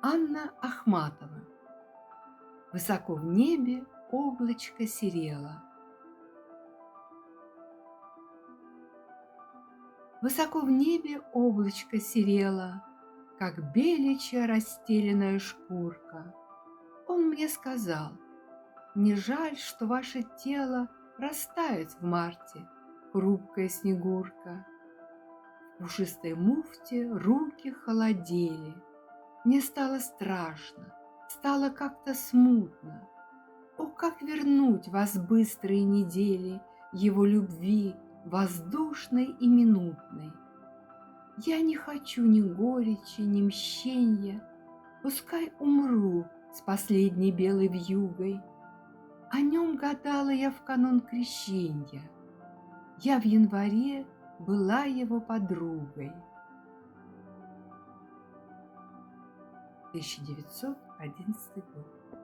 Анна Ахматова. Высоко в небе облачко серело. Высоко в небе облачко серело, как беличья расстеленная шкурка. Он мне сказал: не жаль, что ваше тело растает в марте, хрупкая снегурка. В пушистой муфте руки холодели. Мне стало страшно, стало как-то смутно. О, как вернуть вас быстрые недели его любви, воздушной и минутной! Я не хочу ни горечи, ни мщенья, пускай умру с последней белой вьюгой. О нем гадала я в канун крещенья, я в январе была его подругой. 1911 год.